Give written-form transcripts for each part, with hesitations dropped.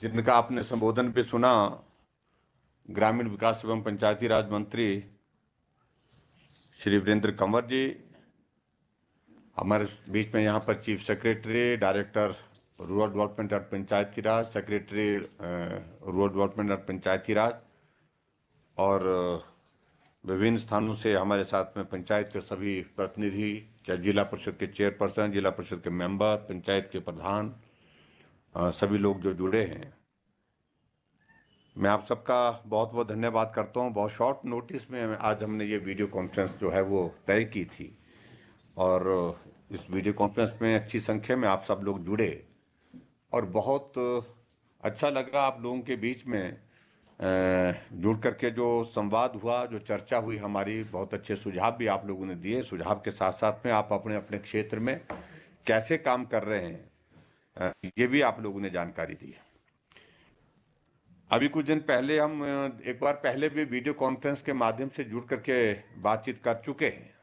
जिनका आपने संबोधन भी सुना, ग्रामीण विकास एवं पंचायती राज मंत्री श्री वीरेंद्र कंवर जी हमारे बीच में यहाँ पर chief secretary, director rural development and Panchayati Raj, secretary rural development and Panchayati Raj और विभिन्न स्थानों से हमारे साथ में पंचायत के सभी प्रतिनिधि, चाहे जिला परिषद के चेयरपर्सन, जिला परिषद के मेंबर, पंचायत के प्रधान, सभी लोग जो जुड़े हैं, मैं आप सबका बहुत बहुत धन्यवाद करता हूं। बहुत शॉर्ट नोटिस में आज हमने ये वीडियो कॉन्फ्रेंस जो है वो तय की थी और इस वीडियो कॉन्फ्रेंस में अच्छी संख्या में आप सब लोग जुड़े और बहुत अच्छा लगा आप लोगों के बीच में जुड़ करके जो संवाद हुआ, जो चर्चा हुई हमारी, बहुत अच्छे सुझाव भी आप लोगों ने दिए। सुझाव के साथ साथ में आप अपने अपने क्षेत्र में कैसे काम कर रहे हैं, ये भी आप लोगों ने जानकारी दी। अभी कुछ दिन पहले हम एक बार पहले भी वीडियो कॉन्फ्रेंस के माध्यम से जुड़ करके बातचीत कर चुके हैं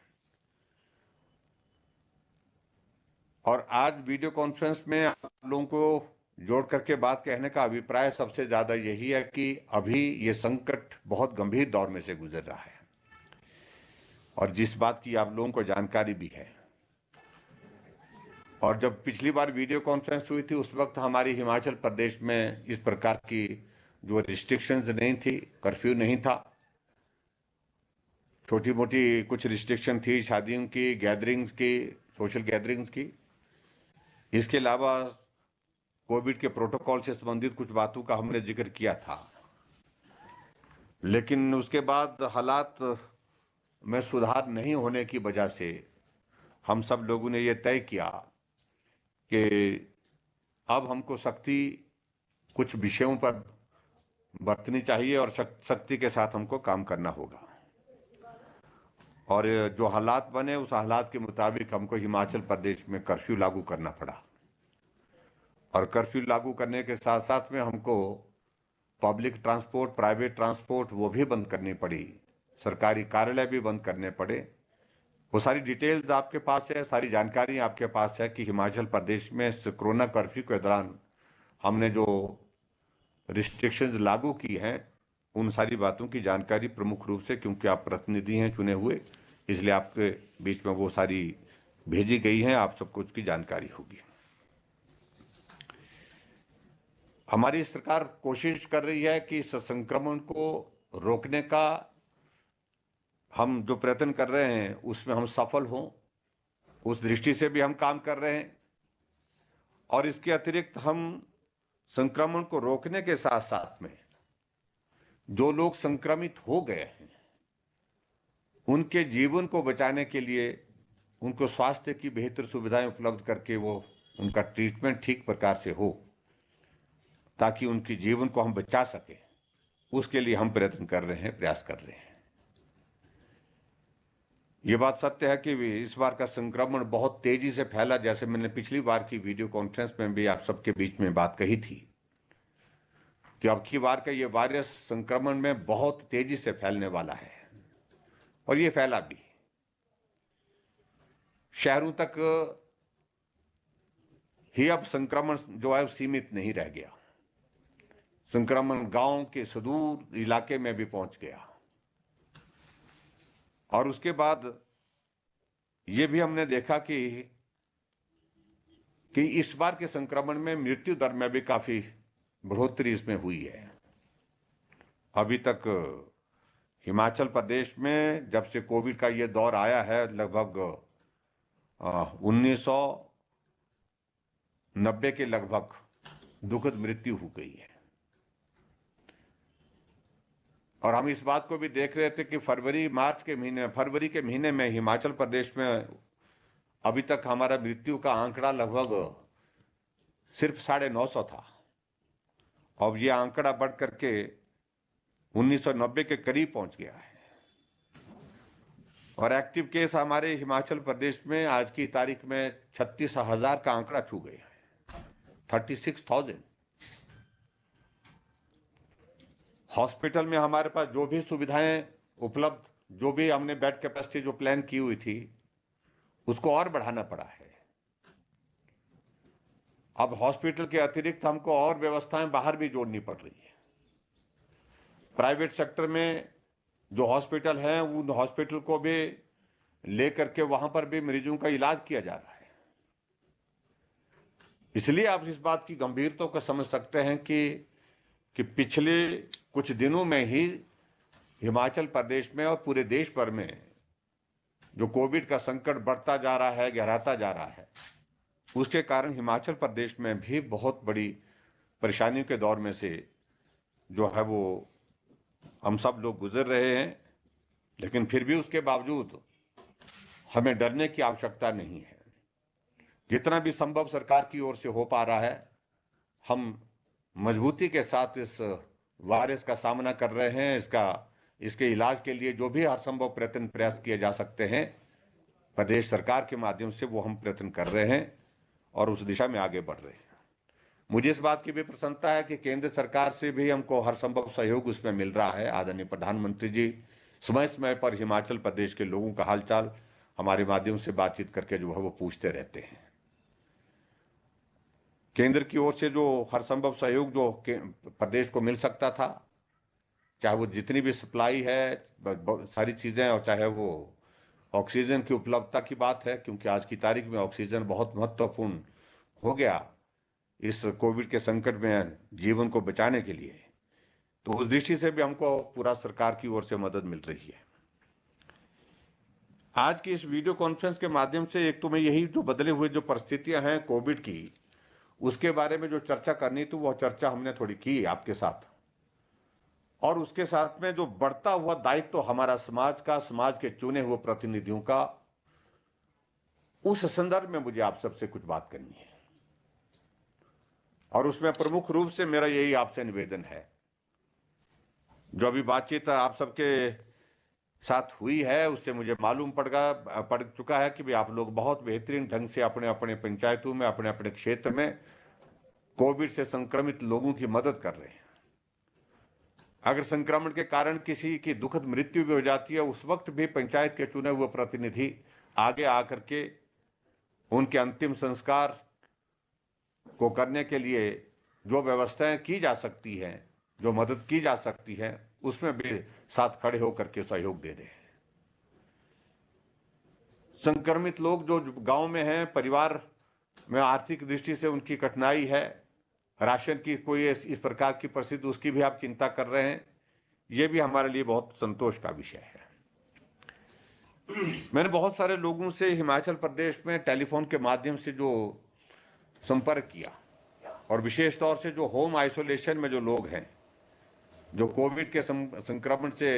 और आज वीडियो कॉन्फ्रेंस में आप लोगों को जोड़ करके बात कहने का अभिप्राय सबसे ज्यादा यही है कि अभी ये संकट बहुत गंभीर दौर में से गुजर रहा है और जिस बात की आप लोगों को जानकारी भी है। और जब पिछली बार वीडियो कॉन्फ्रेंस हुई थी उस वक्त हमारी हिमाचल प्रदेश में इस प्रकार की जो रिस्ट्रिक्शंस नहीं थी, कर्फ्यू नहीं था, छोटी मोटी कुछ रिस्ट्रिक्शन थी शादियों की, गैदरिंग्स की, सोशल गैदरिंग्स की। इसके अलावा कोविड के प्रोटोकॉल से संबंधित कुछ बातों का हमने जिक्र किया था, लेकिन उसके बाद हालात में सुधार नहीं होने की वजह से हम सब लोगों ने यह तय किया कि अब हमको सख्ती कुछ विषयों पर बरतनी चाहिए और सख्ती के साथ हमको काम करना होगा और जो हालात बने उस हालात के मुताबिक हमको हिमाचल प्रदेश में कर्फ्यू लागू करना पड़ा और कर्फ्यू लागू करने के साथ साथ में हमको पब्लिक ट्रांसपोर्ट, प्राइवेट ट्रांसपोर्ट वो भी बंद करनी पड़ी, सरकारी कार्यालय भी बंद करने पड़े। वो सारी डिटेल्स आपके पास है, सारी जानकारी आपके पास है कि हिमाचल प्रदेश में कोरोना कर्फ्यू के दौरान हमने जो रिस्ट्रिक्शंस लागू की हैं उन सारी बातों की जानकारी प्रमुख रूप से, क्योंकि आप प्रतिनिधि हैं चुने हुए, इसलिए आपके बीच में वो सारी भेजी गई हैं, आप सबको उसकी जानकारी होगी। हमारी सरकार कोशिश कर रही है कि इस संक्रमण को रोकने का हम जो प्रयत्न कर रहे हैं उसमें हम सफल हों, उस दृष्टि से भी हम काम कर रहे हैं और इसके अतिरिक्त हम संक्रमण को रोकने के साथ साथ में जो लोग संक्रमित हो गए हैं उनके जीवन को बचाने के लिए उनको स्वास्थ्य की बेहतर सुविधाएं उपलब्ध करके वो उनका ट्रीटमेंट ठीक प्रकार से हो ताकि उनके जीवन को हम बचा सकें, उसके लिए हम प्रयत्न कर रहे हैं, प्रयास कर रहे हैं। ये बात सत्य है कि इस बार का संक्रमण बहुत तेजी से फैला, जैसे मैंने पिछली बार की वीडियो कॉन्फ्रेंस में भी आप सबके बीच में बात कही थी कि अब की बार का ये वायरस संक्रमण में बहुत तेजी से फैलने वाला है और ये फैला भी शहरों तक ही। अब संक्रमण जो है सीमित नहीं रह गया, संक्रमण गांव के सुदूर इलाके में भी पहुंच गया और उसके बाद ये भी हमने देखा कि इस बार के संक्रमण में मृत्यु दर में भी काफी बढ़ोतरी इसमें हुई है। अभी तक हिमाचल प्रदेश में जब से कोविड का ये दौर आया है लगभग 1990 के लगभग दुखद मृत्यु हो गई है और हम इस बात को भी देख रहे थे कि फरवरी के महीने में हिमाचल प्रदेश में अभी तक हमारा मृत्यु का आंकड़ा लगभग सिर्फ 950 था। अब ये आंकड़ा बढ़ करके 1990 के करीब पहुंच गया है और एक्टिव केस हमारे हिमाचल प्रदेश में आज की तारीख में 36,000 का आंकड़ा छू गया है, 36,000। हॉस्पिटल में हमारे पास जो भी सुविधाएं उपलब्ध, जो भी हमने बेड कैपेसिटी जो प्लान की हुई थी उसको और बढ़ाना पड़ा है। अब हॉस्पिटल के अतिरिक्त हमको और व्यवस्थाएं बाहर भी जोड़नी पड़ रही है। प्राइवेट सेक्टर में जो हॉस्पिटल हैं उन हॉस्पिटल को भी लेकर के वहां पर भी मरीजों का इलाज किया जा रहा है। इसलिए आप इस बात की गंभीरता को समझ सकते हैं कि पिछले कुछ दिनों में ही हिमाचल प्रदेश में और पूरे देश भर में जो कोविड का संकट बढ़ता जा रहा है, गहराता जा रहा है, उसके कारण हिमाचल प्रदेश में भी बहुत बड़ी परेशानियों के दौर में से जो है वो हम सब लोग गुजर रहे हैं। लेकिन फिर भी उसके बावजूद हमें डरने की आवश्यकता नहीं है। जितना भी संभव सरकार की ओर से हो पा रहा है, हम मजबूती के साथ इस वायरस का सामना कर रहे हैं। इसके इलाज के लिए जो भी हर संभव प्रयास किए जा सकते हैं, प्रदेश सरकार के माध्यम से वो हम प्रयत्न कर रहे हैं और उस दिशा में आगे बढ़ रहे हैं। मुझे इस बात की भी प्रसन्नता है कि केंद्र सरकार से भी हमको हर संभव सहयोग उसमें मिल रहा है। आदरणीय प्रधानमंत्री जी समय समय पर हिमाचल प्रदेश के लोगों का हालचाल हमारे माध्यम से बातचीत करके जो है वो पूछते रहते हैं। केंद्र की ओर से जो हर संभव सहयोग जो प्रदेश को मिल सकता था, चाहे वो जितनी भी सप्लाई है, सारी चीजें, और चाहे वो ऑक्सीजन की उपलब्धता की बात है, क्योंकि आज की तारीख में ऑक्सीजन बहुत महत्वपूर्ण हो गया इस कोविड के संकट में जीवन को बचाने के लिए। तो उस दृष्टि से भी हमको पूरा सरकार की ओर से मदद मिल रही है। आज की इस वीडियो कॉन्फ्रेंस के माध्यम से एक तो मैं यही जो बदले हुए जो परिस्थितियां हैं कोविड की, उसके बारे में जो चर्चा करनी थी वो चर्चा हमने थोड़ी की आपके साथ, और उसके साथ में जो बढ़ता हुआ दायित्व तो हमारा समाज का, समाज के चुने हुए प्रतिनिधियों का, उस संदर्भ में मुझे आप सबसे कुछ बात करनी है। और उसमें प्रमुख रूप से मेरा यही आपसे निवेदन है, जो अभी बातचीत आप सबके साथ हुई है उससे मुझे मालूम पड़ चुका है कि भी आप लोग बहुत बेहतरीन ढंग से अपने अपने पंचायतों में, अपने अपने क्षेत्र में कोविड से संक्रमित लोगों की मदद कर रहे हैं। अगर संक्रमण के कारण किसी की दुखद मृत्यु भी हो जाती है, उस वक्त भी पंचायत के चुने हुए प्रतिनिधि आगे आकर के उनके अंतिम संस्कार को करने के लिए जो व्यवस्थाएं की जा सकती हैं, जो मदद की जा सकती है, उसमें भी साथ खड़े होकर के सहयोग दे रहे हैं। संक्रमित लोग जो गांव में हैं, परिवार में आर्थिक दृष्टि से उनकी कठिनाई है, राशन की कोई इस प्रकार की परिस्थिति, उसकी भी आप चिंता कर रहे हैं, ये भी हमारे लिए बहुत संतोष का विषय है। मैंने बहुत सारे लोगों से हिमाचल प्रदेश में टेलीफोन के माध्यम से जो संपर्क किया, और विशेष तौर से जो होम आइसोलेशन में जो लोग हैं, जो कोविड के संक्रमण से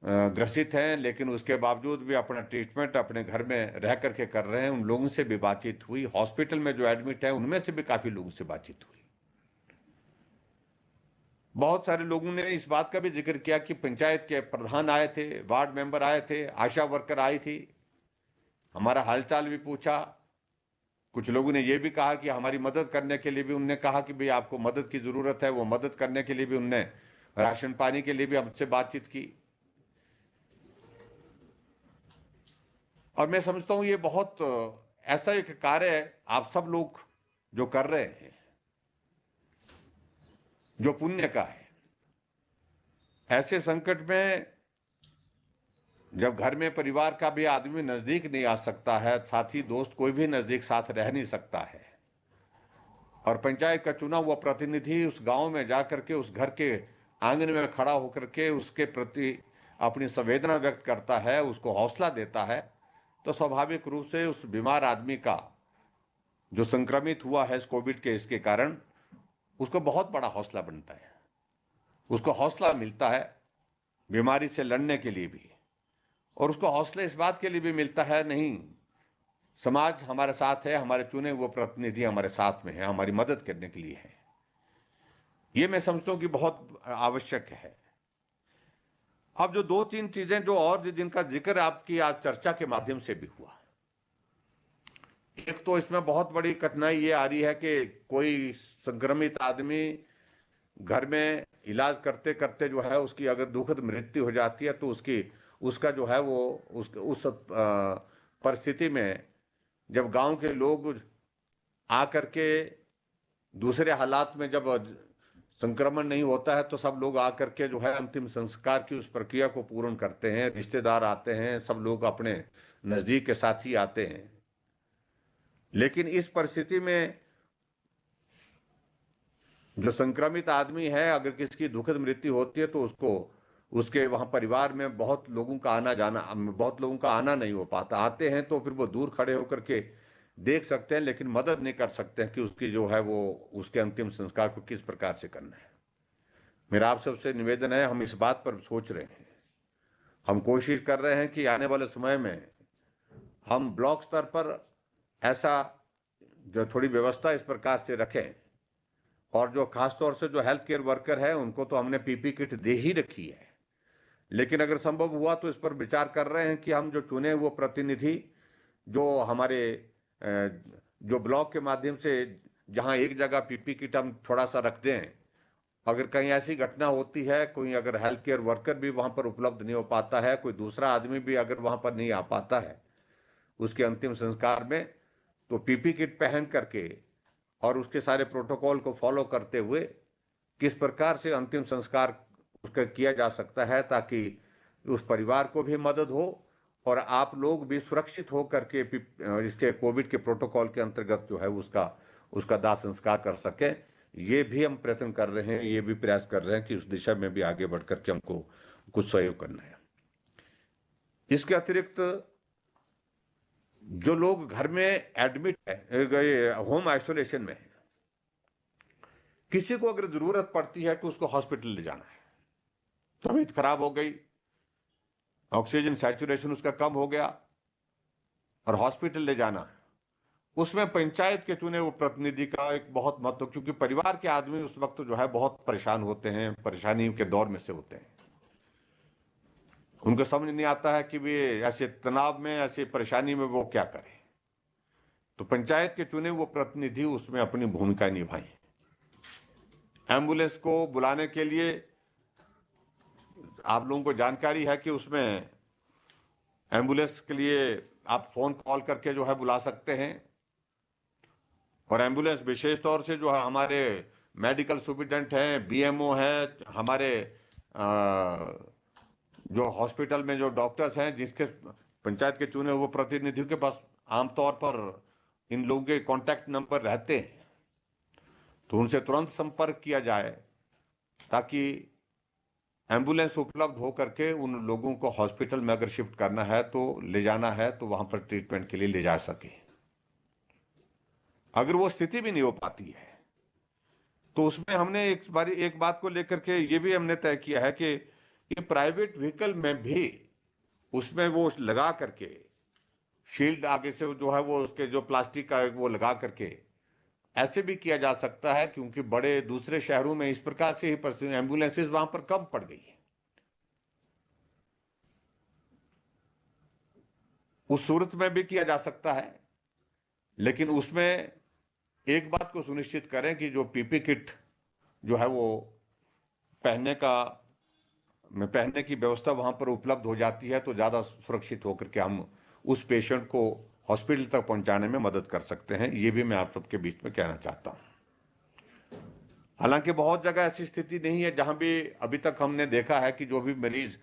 ग्रसित हैं, लेकिन उसके बावजूद भी अपना ट्रीटमेंट अपने घर में रह करके कर रहे हैं, उन लोगों से भी बातचीत हुई। हॉस्पिटल में जो एडमिट है उनमें से भी काफी लोगों से बातचीत हुई। बहुत सारे लोगों ने इस बात का भी जिक्र किया कि पंचायत के प्रधान आए थे, वार्ड मेंबर आए थे, आशा वर्कर आई थी, हमारा हालचाल भी पूछा। कुछ लोगों ने यह भी कहा कि हमारी मदद करने के लिए भी उनने कहा कि भाई आपको मदद की जरूरत है, वो मदद करने के लिए भी उनने राशन पानी के लिए भी हमसे बातचीत की। और मैं समझता हूं ये बहुत ऐसा एक कार्य आप सब लोग जो कर रहे हैं, जो पुण्य का है। ऐसे संकट में जब घर में परिवार का भी आदमी नजदीक नहीं आ सकता है, साथी दोस्त कोई भी नजदीक साथ रह नहीं सकता है, और पंचायत का चुना हुआ प्रतिनिधि उस गांव में जाकर के उस घर के आंगन में खड़ा होकर के उसके प्रति अपनी संवेदना व्यक्त करता है, उसको हौसला देता है, तो स्वाभाविक रूप से उस बीमार आदमी का जो संक्रमित हुआ है इस कोविड के इसके कारण, उसको बहुत बड़ा हौसला बनता है, उसको हौसला मिलता है बीमारी से लड़ने के लिए भी, और उसको हौसला इस बात के लिए भी मिलता है, नहीं समाज हमारे साथ है, हमारे चुने हुए प्रतिनिधि हमारे साथ में है, हमारी मदद करने के लिए है। ये मैं समझता हूं कि बहुत आवश्यक है। अब जो दो तीन चीजें जो और जिनका जिक्र आपकी आज चर्चा के माध्यम से भी हुआ, एक तो इसमें बहुत बड़ी कठिनाई ये आ रही है कि कोई संक्रमित आदमी घर में इलाज करते करते जो है उसकी अगर दुखद मृत्यु हो जाती है, तो उसका जो है वो उस परिस्थिति में जब गांव के लोग आकर के दूसरे हालात में जब संक्रमण नहीं होता है तो सब लोग आकर के जो है अंतिम संस्कार की उस प्रक्रिया को पूर्ण करते हैं, रिश्तेदार आते हैं, सब लोग अपने नजदीक के साथी आते हैं। लेकिन इस परिस्थिति में जो संक्रमित आदमी है, अगर किसी दुखद मृत्यु होती है तो उसको उसके वहां परिवार में बहुत लोगों का आना नहीं हो पाता। आते हैं तो फिर वो दूर खड़े होकर के देख सकते हैं, लेकिन मदद नहीं कर सकते हैं कि उसकी जो है वो उसके अंतिम संस्कार को किस प्रकार से करना है। मेरा आप सबसे निवेदन है, हम इस बात पर सोच रहे हैं, हम कोशिश कर रहे हैं कि आने वाले समय में हम ब्लॉक स्तर पर ऐसा जो थोड़ी व्यवस्था इस प्रकार से रखें, और जो खासतौर से जो हेल्थ केयर वर्कर है उनको तो हमने पीपी किट दे ही रखी है, लेकिन अगर संभव हुआ तो इस पर विचार कर रहे हैं कि हम जो चुने वो प्रतिनिधि जो हमारे जो ब्लॉक के माध्यम से जहां एक जगह पीपी किट हम थोड़ा सा रख दें, अगर कहीं ऐसी घटना होती है, कोई अगर हेल्थ केयर वर्कर भी वहां पर उपलब्ध नहीं हो पाता है, कोई दूसरा आदमी भी अगर वहां पर नहीं आ पाता है उसके अंतिम संस्कार में, तो पीपी किट पहन करके और उसके सारे प्रोटोकॉल को फॉलो करते हुए किस प्रकार से अंतिम संस्कार उसका किया जा सकता है, ताकि उस परिवार को भी मदद हो और आप लोग भी सुरक्षित हो करके इसके कोविड के प्रोटोकॉल के अंतर्गत जो है उसका दाह संस्कार कर सके। ये भी हम प्रयत्न कर रहे हैं, ये भी प्रयास कर रहे हैं कि उस दिशा में भी आगे बढ़ करके हमको कुछ सहयोग करना है। इसके अतिरिक्त जो लोग घर में एडमिट है, होम आइसोलेशन में है, किसी को अगर जरूरत पड़ती है कि उसको हॉस्पिटल ले जाना है, तबीयत खराब हो गई, ऑक्सीजन सैचुरेशन उसका कम हो गया और हॉस्पिटल ले जाना है, उसमें पंचायत के चुने वो प्रतिनिधि का एक बहुत महत्व, क्योंकि परिवार के आदमी उस वक्त जो है बहुत परेशान होते हैं, परेशानी के दौर में से होते हैं, उनको समझ नहीं आता है कि वे ऐसे तनाव में, ऐसी परेशानी में वो क्या करें। तो पंचायत के चुने वो प्रतिनिधि उसमें अपनी भूमिका निभाएं। एम्बुलेंस को बुलाने के लिए आप लोगों को जानकारी है कि उसमें एम्बुलेंस के लिए आप फोन कॉल करके जो है बुला सकते हैं, और एम्बुलेंस विशेष तौर से जो है हमारे मेडिकल सुपरिटेंडेंट हैं, बीएमओ हैं, हमारे जो हॉस्पिटल में जो डॉक्टर्स हैं, जिसके पंचायत के चुने हुए प्रतिनिधियों के पास आमतौर पर इन लोगों के कॉन्टैक्ट नंबर रहते हैं, तो उनसे तुरंत संपर्क किया जाए ताकि एम्बुलेंस उपलब्ध हो करके उन लोगों को हॉस्पिटल में अगर शिफ्ट करना है तो ले जाना है तो वहां पर ट्रीटमेंट के लिए ले जा सके। अगर वो स्थिति भी नहीं हो पाती है तो उसमें हमने एक बात को लेकर के ये भी हमने तय किया है कि ये प्राइवेट व्हीकल में भी उसमें वो लगा करके शील्ड आगे से जो है वो उसके जो प्लास्टिक का वो लगा करके ऐसे भी किया जा सकता है, क्योंकि बड़े दूसरे शहरों में इस प्रकार से ही एम्बुलेंसेज वहां पर कम पड़ गई है। उस सूरत में भी किया जा सकता है, लेकिन उसमें एक बात को सुनिश्चित करें कि जो पीपी किट जो है वो पहनने की व्यवस्था वहां पर उपलब्ध हो जाती है तो ज्यादा सुरक्षित होकर के हम उस पेशेंट को हॉस्पिटल तक पहुंचाने में मदद कर सकते हैं। ये भी मैं आप सबके बीच में कहना चाहता हूं। हालांकि बहुत जगह ऐसी स्थिति नहीं है जहां भी अभी तक हमने देखा है कि जो भी मरीज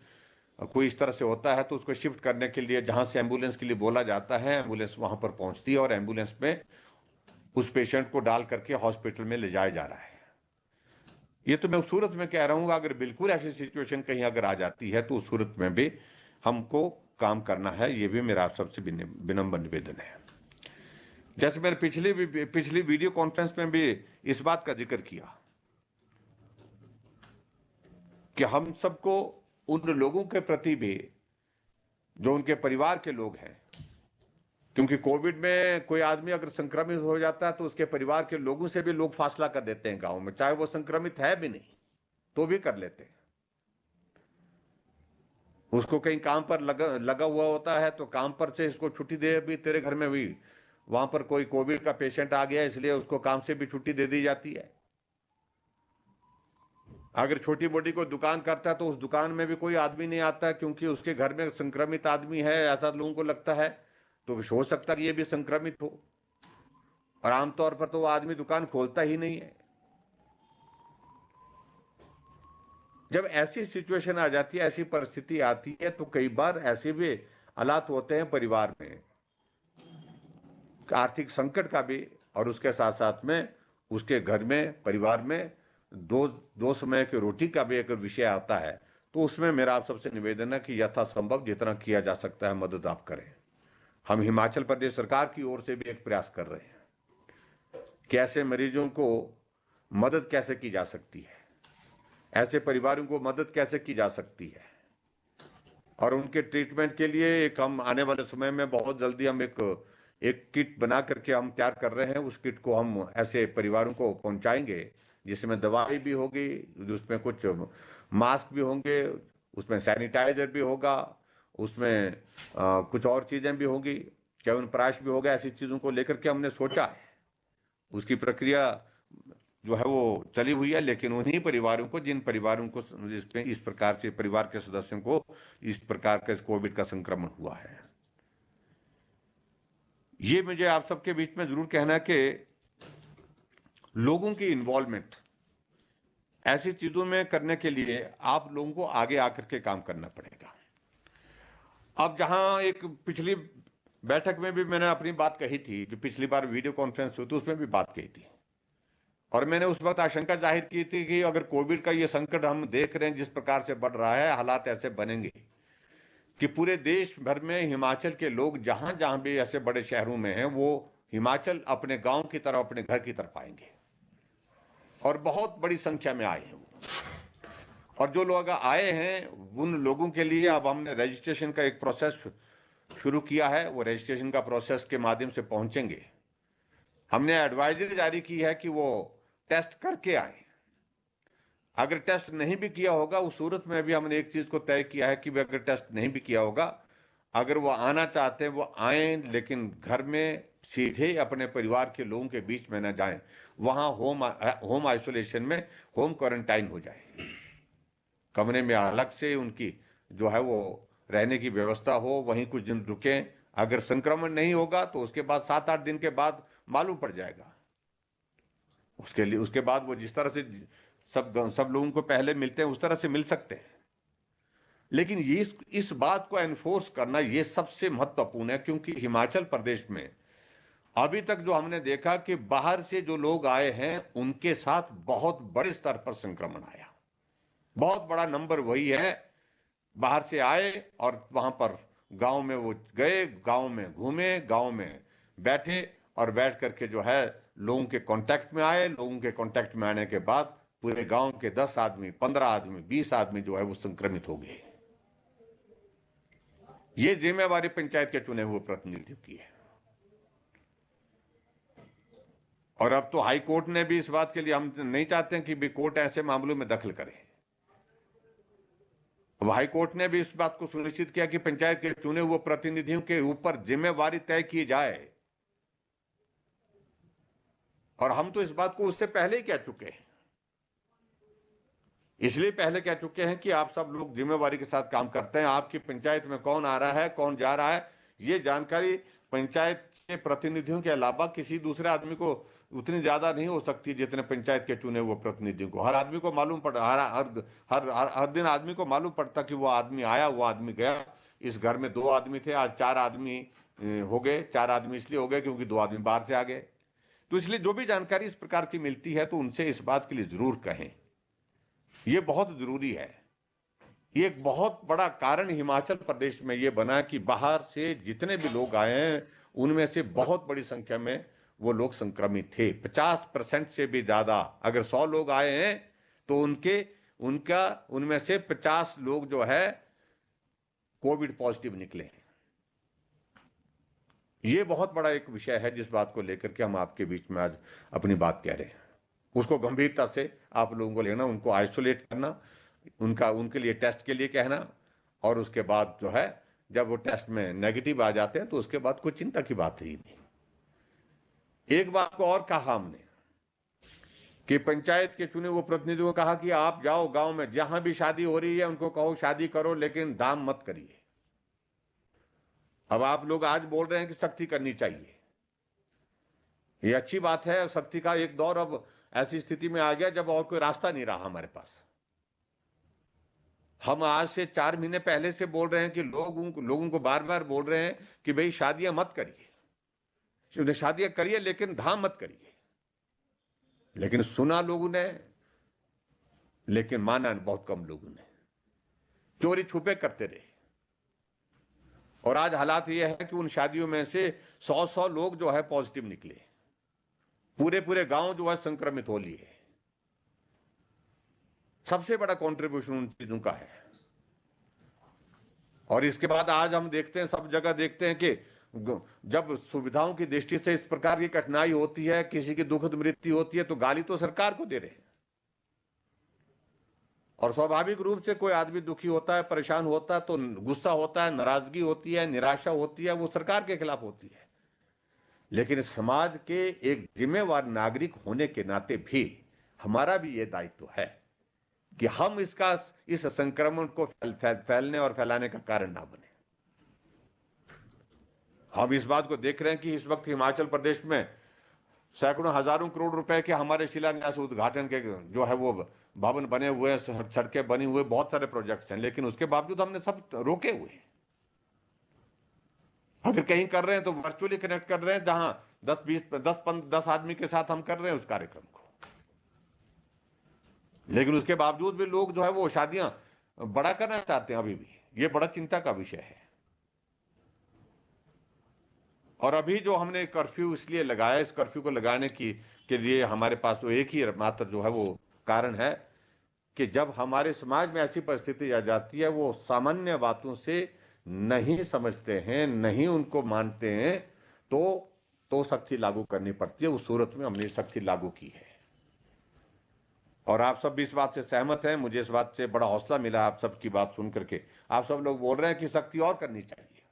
कोई इस तरह से होता है तो उसको शिफ्ट करने के लिए जहां से एम्बुलेंस के लिए बोला जाता है, एम्बुलेंस वहां पर पहुंचती है और एम्बुलेंस में उस पेशेंट को डाल करके हॉस्पिटल में ले जाया जा रहा है। ये तो मैं उस सूरत में कह रहा हूं, अगर बिल्कुल ऐसी सिचुएशन कहीं अगर आ जाती है तो उस सूरत में भी हमको काम करना है। ये भी मेरा आप सबसे विनम्र निवेदन है। जैसे मैंने पिछली वीडियो कॉन्फ्रेंस में भी इस बात का जिक्र किया कि हम सबको उन लोगों के प्रति भी जो उनके परिवार के लोग हैं, क्योंकि कोविड में कोई आदमी अगर संक्रमित हो जाता है तो उसके परिवार के लोगों से भी लोग फासला कर देते हैं गांव में, चाहे वो संक्रमित है भी नहीं तो भी कर लेते हैं। उसको कहीं काम पर लगा हुआ होता है तो काम पर से इसको छुट्टी दे, भी तेरे घर में भी वहां पर कोई कोविड का पेशेंट आ गया इसलिए उसको काम से भी छुट्टी दे दी जाती है। अगर छोटी मोटी कोई दुकान करता है तो उस दुकान में भी कोई आदमी नहीं आता है क्योंकि उसके घर में संक्रमित आदमी है, ऐसा लोगों को लगता है, तो हो सकता है कि ये भी संक्रमित हो। और आमतौर पर तो वो आदमी दुकान खोलता ही नहीं है। जब ऐसी सिचुएशन आ जाती है, ऐसी परिस्थिति आती है, तो कई बार ऐसे भी हालात होते हैं परिवार में, आर्थिक संकट का भी, और उसके साथ साथ में उसके घर में, परिवार में दो दो समय की रोटी का भी एक विषय आता है। तो उसमें मेरा आप सबसे निवेदन है कि यथासंभव जितना किया जा सकता है मदद आप करें। हम हिमाचल प्रदेश सरकार की ओर से भी एक प्रयास कर रहे हैं कि ऐसे मरीजों को मदद कैसे की जा सकती है, ऐसे परिवारों को मदद कैसे की जा सकती है, और उनके ट्रीटमेंट के लिए एक हम आने वाले समय में बहुत जल्दी हम एक किट बना करके हम तैयार कर रहे हैं। उस किट को हम ऐसे परिवारों को पहुंचाएंगे, जिसमें दवाई भी होगी, उसमें कुछ मास्क भी होंगे, उसमें सैनिटाइजर भी होगा, उसमें कुछ और चीजें भी होंगी, च्यवनप्राश भी होगा। ऐसी चीजों को लेकर के हमने सोचा है। उसकी प्रक्रिया जो है वो चली हुई है, लेकिन उन्हीं परिवारों को, जिन परिवारों को इस प्रकार से परिवार के सदस्यों को इस प्रकार का कोविड का संक्रमण हुआ है, ये मुझे आप सबके बीच में जरूर कहना है कि लोगों की इन्वॉल्वमेंट ऐसी चीजों में करने के लिए आप लोगों को आगे आकर के काम करना पड़ेगा। अब जहां एक पिछली बैठक में भी मैंने अपनी बात कही थी, जो पिछली बार वीडियो कॉन्फ्रेंस हुई थी उसमें भी बात कही थी, और मैंने उस वक्त आशंका जाहिर की थी कि अगर कोविड का ये संकट हम देख रहे हैं जिस प्रकार से बढ़ रहा है, हालात ऐसे बनेंगे कि पूरे देश भर में हिमाचल के लोग जहां जहां भी ऐसे बड़े शहरों में हैं, वो हिमाचल अपने गांव की तरफ, अपने घर की तरफ आएंगे, और बहुत बड़ी संख्या में आए हैं वो। और जो लोग आए हैं उन लोगों के लिए अब हमने रजिस्ट्रेशन का एक प्रोसेस शुरू किया है। वो रजिस्ट्रेशन का प्रोसेस के माध्यम से पहुंचेंगे। हमने एडवाइजरी जारी की है कि वो टेस्ट करके आए। अगर टेस्ट नहीं भी किया होगा, उस सूरत में भी हमने एक चीज को तय किया है कि अगर टेस्ट नहीं भी किया होगा, अगर वो आना चाहते हैं वो आए, लेकिन घर में सीधे अपने परिवार के लोगों के बीच में ना जाएं, वहां होम आइसोलेशन में, होम क्वारंटाइन हो जाए, कमरे में अलग से उनकी जो है वो रहने की व्यवस्था हो, वहीं कुछ दिन रुके। अगर संक्रमण नहीं होगा तो उसके बाद 7-8 दिन के बाद मालूम पड़ जाएगा। उसके लिए उसके बाद वो जिस तरह से सब लोगों को पहले मिलते हैं उस तरह से मिल सकते हैं। लेकिन ये इस बात को एनफोर्स करना ये सबसे महत्वपूर्ण है, क्योंकि हिमाचल प्रदेश में अभी तक जो हमने देखा कि बाहर से जो लोग आए हैं उनके साथ बहुत बड़े स्तर पर संक्रमण आया। बहुत बड़ा नंबर वही है, बाहर से आए और वहां पर गांव में वो गए, गांव में घूमे, गांव में बैठे, और बैठ करके जो है लोगों के कांटेक्ट में आए। लोगों के कांटेक्ट में आने के बाद पूरे गांव के 10 आदमी, 15 आदमी, 20 आदमी जो है वो संक्रमित हो गए। ये जिम्मेवारी पंचायत के चुने हुए प्रतिनिधियों की है। और अब तो हाई कोर्ट ने भी इस बात के लिए, हम नहीं चाहते हैं कि भी कोर्ट ऐसे मामलों में दखल करे। अब हाई कोर्ट ने भी इस बात को सुनिश्चित किया कि पंचायत के चुने हुए प्रतिनिधियों के ऊपर जिम्मेवारी तय की जाए। और हम तो इस बात को उससे पहले ही कह चुके हैं। इसलिए पहले कह चुके हैं कि आप सब लोग जिम्मेवारी के साथ काम करते हैं। आपकी पंचायत में कौन आ रहा है, कौन जा रहा है, ये जानकारी पंचायत के प्रतिनिधियों के अलावा किसी दूसरे आदमी को उतनी ज्यादा नहीं हो सकती जितने पंचायत के चुने हुए प्रतिनिधियों को। हर आदमी को मालूम पड़ हर दिन आदमी को मालूम पड़ता कि वो आदमी आया, वो आदमी गया। इस घर में 2 आदमी थे, आज 4 आदमी हो गए। 4 आदमी इसलिए हो गए क्योंकि 2 आदमी बाहर से आ गए। तो इसलिए जो भी जानकारी इस प्रकार की मिलती है तो उनसे इस बात के लिए जरूर कहें, ये बहुत जरूरी है। ये एक बहुत बड़ा कारण हिमाचल प्रदेश में ये बना कि बाहर से जितने भी लोग आए हैं उनमें से बहुत बड़ी संख्या में वो लोग संक्रमित थे। 50% से भी ज्यादा, अगर 100 लोग आए हैं तो उनमें से 50 लोग जो है कोविड पॉजिटिव निकले। ये बहुत बड़ा एक विषय है जिस बात को लेकर के हम आपके बीच में आज अपनी बात कह रहे हैं। उसको गंभीरता से आप लोगों को लेना, उनको आइसोलेट करना, उनके लिए टेस्ट के लिए कहना, और उसके बाद जो है जब वो टेस्ट में नेगेटिव आ जाते हैं तो उसके बाद कोई चिंता की बात ही नहीं। एक बात को और कहा हमने कि पंचायत के चुने हुए प्रतिनिधियों को कहा कि आप जाओ गांव में, जहां भी शादी हो रही है उनको कहो शादी करो, लेकिन दाम मत करिए। अब आप लोग आज बोल रहे हैं कि सख्ती करनी चाहिए। ये अच्छी बात है। सख्ती का एक दौर अब ऐसी स्थिति में आ गया जब और कोई रास्ता नहीं रहा हमारे पास। हम आज से 4 महीने पहले से बोल रहे हैं कि लोगों को बार बार बोल रहे हैं कि भाई शादियां मत करिए, शादियां करिए लेकिन धाम मत करिए। लेकिन सुना लोगों ने, लेकिन माना बहुत कम लोगों ने। चोरी छुपे करते रहे। और आज हालात यह है कि उन शादियों में से 100 लोग जो है पॉजिटिव निकले। पूरे पूरे गांव जो है संक्रमित हो लिए। सबसे बड़ा कंट्रीब्यूशन उन चीजों का है। और इसके बाद आज हम देखते हैं, सब जगह देखते हैं कि जब सुविधाओं की दृष्टि से इस प्रकार की कठिनाई होती है, किसी की दुखद मृत्यु होती है, तो गाली तो सरकार को दे रहे हैं। और स्वाभाविक रूप से कोई आदमी दुखी होता है, परेशान होता है, तो गुस्सा होता है, नाराजगी होती है, निराशा होती है, वो सरकार के खिलाफ होती है। लेकिन समाज के एक जिम्मेवार नागरिक होने के नाते भी हमारा भी यह दायित्व है कि हम इस संक्रमण को फैलने और फैलाने का कारण ना बने। हम इस बात को देख रहे हैं कि इस वक्त हिमाचल प्रदेश में सैकड़ों हजारों करोड़ रुपए के हमारे शिलान्यास उद्घाटन के जो है वो भवन बने हुए, सड़कें बनी हुए, बहुत सारे प्रोजेक्ट्स हैं, लेकिन उसके बावजूद हमने सब रोके हुए हैं। अगर कहीं कर रहे हैं तो वर्चुअली कनेक्ट कर रहे हैं, जहां 10 आदमी के साथ हम कर रहे हैं उस कार्यक्रम को। लेकिन उसके बावजूद भी लोग जो है वो शादियां बड़ा करना चाहते हैं अभी भी। ये बड़ा चिंता का विषय है। और अभी जो हमने कर्फ्यू इसलिए लगाया, इस कर्फ्यू को लगाने के लिए हमारे पास तो एक ही मात्र जो है वो कारण है कि जब हमारे समाज में ऐसी परिस्थिति आ जाती है, वो सामान्य बातों से नहीं समझते हैं, नहीं उनको मानते हैं, तो सख्ती लागू करनी पड़ती है। उस सूरत में हमने सख्ती लागू की है। और आप सब भी इस बात से सहमत हैं। मुझे इस बात से बड़ा हौसला मिला आप सबकी बात सुन करके। आप सब लोग बोल रहे हैं कि सख्ती और करनी चाहिए,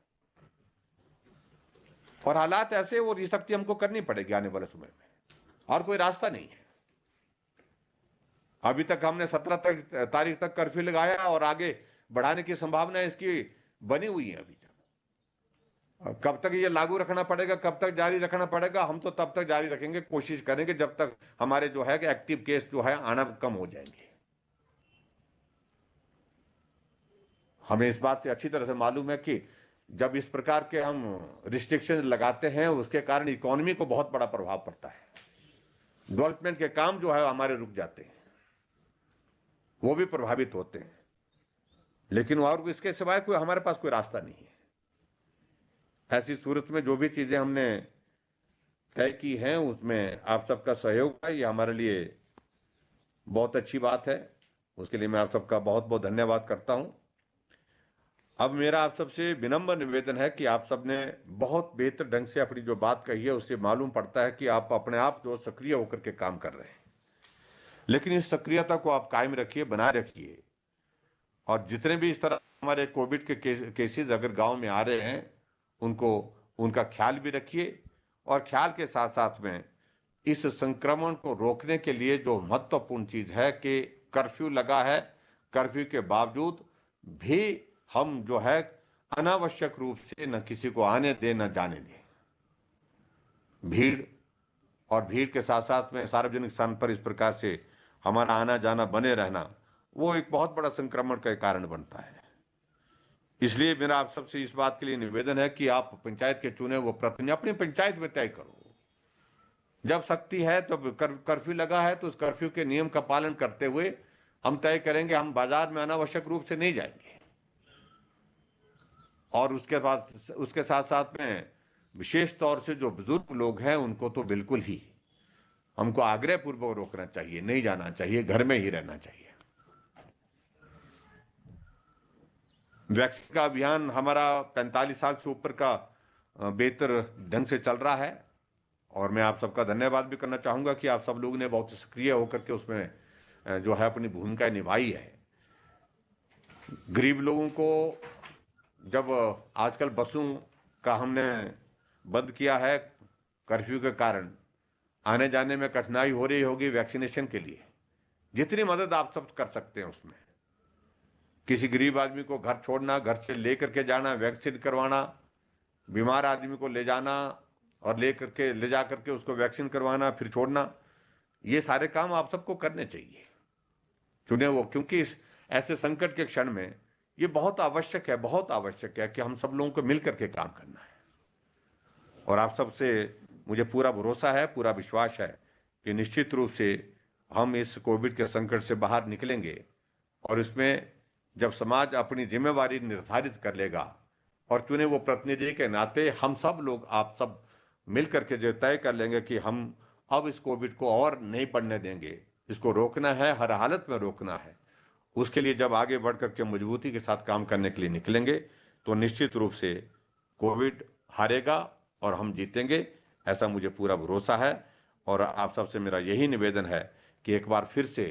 और हालात ऐसे, वो ये सख्ती हमको करनी पड़ेगी आने वाले समय में, और कोई रास्ता नहीं है। अभी तक हमने 17 तारीख तक कर्फ्यू लगाया और आगे बढ़ाने की संभावना इसकी बनी हुई है। अभी तक कब तक ये लागू रखना पड़ेगा, कब तक जारी रखना पड़ेगा, हम तो तब तक जारी रखेंगे, कोशिश करेंगे जब तक हमारे जो है कि एक्टिव केस जो है आना कम हो जाएंगे। हमें इस बात से अच्छी तरह से मालूम है कि जब इस प्रकार के हम रिस्ट्रिक्शन लगाते हैं, उसके कारण इकोनॉमी को बहुत बड़ा प्रभाव पड़ता है। डेवलपमेंट के काम जो है हमारे रुक जाते हैं, वो भी प्रभावित होते हैं। लेकिन और इसके सिवाय कोई हमारे पास कोई रास्ता नहीं है। ऐसी सूरत में जो भी चीजें हमने तय की हैं, उसमें आप सबका सहयोग है, ये हमारे लिए बहुत अच्छी बात है। उसके लिए मैं आप सबका बहुत बहुत धन्यवाद करता हूं। अब मेरा आप सबसे विनम्र निवेदन है कि आप सबने बहुत बेहतर ढंग से अपनी जो बात कही है, उससे मालूम पड़ता है कि आप अपने आप जो सक्रिय होकर के काम कर रहे हैं। लेकिन इस सक्रियता को आप कायम रखिए, बनाए रखिए। और जितने भी इस तरह हमारे कोविड के केसेस अगर गांव में आ रहे हैं, उनका ख्याल भी रखिए। और ख्याल के साथ साथ में इस संक्रमण को रोकने के लिए जो महत्वपूर्ण चीज है कि कर्फ्यू लगा है, कर्फ्यू के बावजूद भी हम जो है अनावश्यक रूप से न किसी को आने दें न जाने दें। भीड़ के साथ साथ में सार्वजनिक स्थान पर इस प्रकार से हमारा आना जाना बने रहना, वो एक बहुत बड़ा संक्रमण का कारण बनता है। इसलिए मेरा आप सबसे इस बात के लिए निवेदन है कि आप पंचायत के चुने वो प्रतिनिधि अपनी पंचायत में तय करो। जब सख्ती है, तो कर्फ्यू लगा है, तो उस कर्फ्यू के नियम का पालन करते हुए हम तय करेंगे हम बाजार में अनावश्यक रूप से नहीं जाएंगे। और उसके साथ साथ में विशेष तौर से जो बुजुर्ग लोग हैं, उनको तो बिल्कुल ही हमको आग्रह पूर्वक रोकना चाहिए, नहीं जाना चाहिए, घर में ही रहना चाहिए। वैक्सीन का अभियान हमारा 45 साल से ऊपर का बेहतर ढंग से चल रहा है। और मैं आप सबका धन्यवाद भी करना चाहूंगा कि आप सब लोगों ने बहुत सक्रिय होकर के उसमें जो है अपनी भूमिका निभाई है। गरीब लोगों को जब आजकल बसों का हमने बंद किया है कर्फ्यू के कारण, आने जाने में कठिनाई हो रही होगी वैक्सीनेशन के लिए, जितनी मदद आप सब कर सकते हैं उसमें, किसी गरीब आदमी को घर छोड़ना, घर से लेकर के जाना, वैक्सीन करवाना, बीमार आदमी को ले जाना, और ले जा करके उसको वैक्सीन करवाना, फिर छोड़ना, ये सारे काम आप सबको करने चाहिए चुने वो, क्योंकि इस ऐसे संकट के क्षण में ये बहुत आवश्यक है कि हम सब लोगों को मिलकर के काम करना है। और आप सबसे मुझे पूरा भरोसा है, पूरा विश्वास है कि निश्चित रूप से हम इस कोविड के संकट से बाहर निकलेंगे। और इसमें जब समाज अपनी जिम्मेवारी निर्धारित कर लेगा और चुने वो प्रतिनिधि के नाते हम सब लोग, आप सब मिलकर के जो तय कर लेंगे कि हम अब इस कोविड को और नहीं बढ़ने देंगे, इसको रोकना है, हर हालत में रोकना है, उसके लिए जब आगे बढ़ करके मजबूती के साथ काम करने के लिए निकलेंगे तो निश्चित रूप से कोविड हारेगा और हम जीतेंगे, ऐसा मुझे पूरा भरोसा है। और आप सबसे मेरा यही निवेदन है कि एक बार फिर से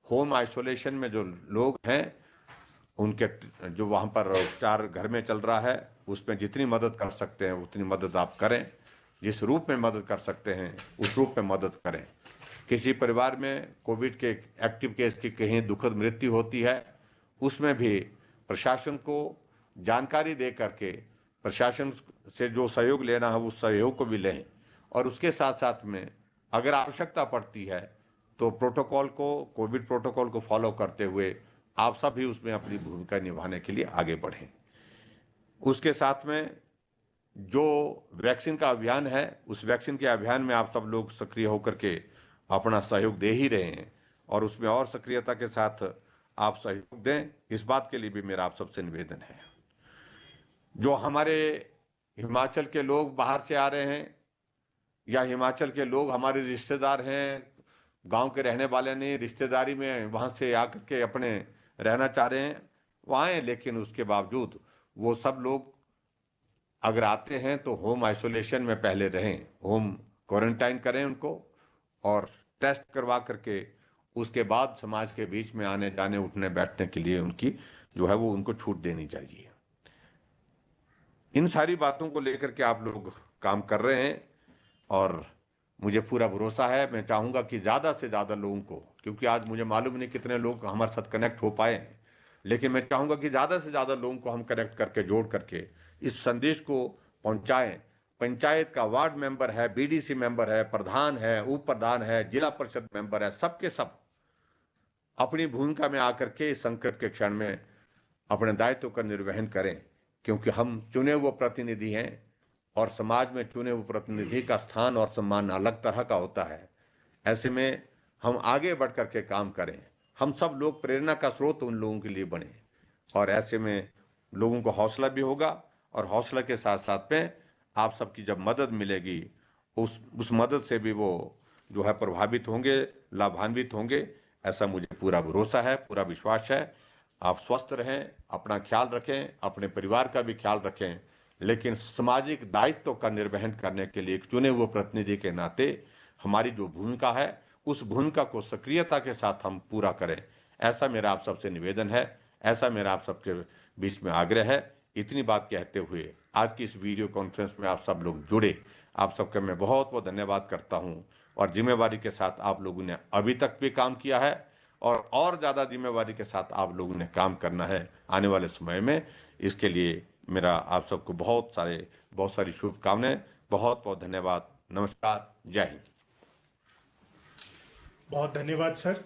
होम आइसोलेशन में जो लोग हैं, उनके जो वहाँ पर उपचार घर में चल रहा है, उसमें जितनी मदद कर सकते हैं उतनी मदद आप करें, जिस रूप में मदद कर सकते हैं उस रूप में मदद करें। किसी परिवार में कोविड के एक्टिव केस की कहीं दुखद मृत्यु होती है, उसमें भी प्रशासन को जानकारी दे करके प्रशासन से जो सहयोग लेना है उस सहयोग को भी लें। और उसके साथ साथ में अगर आवश्यकता पड़ती है तो प्रोटोकॉल को, कोविड प्रोटोकॉल को फॉलो करते हुए आप सब भी उसमें अपनी भूमिका निभाने के लिए आगे बढ़ें। उसके साथ में जो वैक्सीन का अभियान है, उस वैक्सीन के अभियान में आप सब लोग सक्रिय होकर के अपना सहयोग दे ही रहे हैं और उसमें और सक्रियता के साथ आप सहयोग दें, इस बात के लिए भी मेरा आप सबसे निवेदन है। जो हमारे हिमाचल के लोग बाहर से आ रहे हैं या हिमाचल के लोग हमारे रिश्तेदार हैं, गांव के रहने वाले नहीं, रिश्तेदारी में वहां से आकर के अपने रहना चाह रहे हैं, वो आए, लेकिन उसके बावजूद वो सब लोग अगर आते हैं तो होम आइसोलेशन में पहले रहें, होम क्वारंटाइन करें उनको और टेस्ट करवा करके उसके बाद समाज के बीच में आने जाने उठने बैठने के लिए उनकी जो है वो उनको छूट देनी चाहिए। इन सारी बातों को लेकर के आप लोग काम कर रहे हैं और मुझे पूरा भरोसा है, मैं चाहूंगा कि ज्यादा से ज्यादा लोगों को, क्योंकि आज मुझे मालूम नहीं कितने लोग हमारे साथ कनेक्ट हो पाए हैं, लेकिन मैं चाहूंगा कि ज्यादा से ज्यादा लोगों को हम कनेक्ट करके जोड़ करके इस संदेश को पहुंचाएं। पंचायत का वार्ड मेंबर है, बीडीसी मेंबर है, प्रधान है, उप प्रधान है, जिला परिषद मेंबर है, सबके सब अपनी भूमिका में आकर के इस संकट के क्षण में अपने दायित्व का निर्वहन करें, क्योंकि हम चुने हुए प्रतिनिधि हैं और समाज में चुने हुए प्रतिनिधि का स्थान और सम्मान अलग तरह का होता है। ऐसे में हम आगे बढ़ करके काम करें, हम सब लोग प्रेरणा का स्रोत उन लोगों के लिए बने और ऐसे में लोगों को हौसला भी होगा और हौसला के साथ साथ में आप सबकी जब मदद मिलेगी उस मदद से भी वो जो है प्रभावित होंगे, लाभान्वित होंगे, ऐसा मुझे पूरा भरोसा है, पूरा विश्वास है। आप स्वस्थ रहें, अपना ख्याल रखें, अपने परिवार का भी ख्याल रखें, लेकिन सामाजिक दायित्व का निर्वहन करने के लिए एक चुने हुए प्रतिनिधि के नाते हमारी जो भूमिका है उस भूमिका को सक्रियता के साथ हम पूरा करें, ऐसा मेरा आप सबसे निवेदन है, ऐसा मेरा आप सबके बीच में आग्रह है। इतनी बात कहते हुए आज की इस वीडियो कॉन्फ्रेंस में आप सब लोग जुड़े, आप सबका मैं बहुत बहुत धन्यवाद करता हूं और जिम्मेवारी के साथ आप लोगों ने अभी तक भी काम किया है और ज्यादा जिम्मेवारी के साथ आप लोगों ने काम करना है आने वाले समय में। इसके लिए मेरा आप सबको बहुत सारी शुभकामनाएं, बहुत बहुत धन्यवाद। नमस्कार, जय हिंद। बहुत धन्यवाद सर।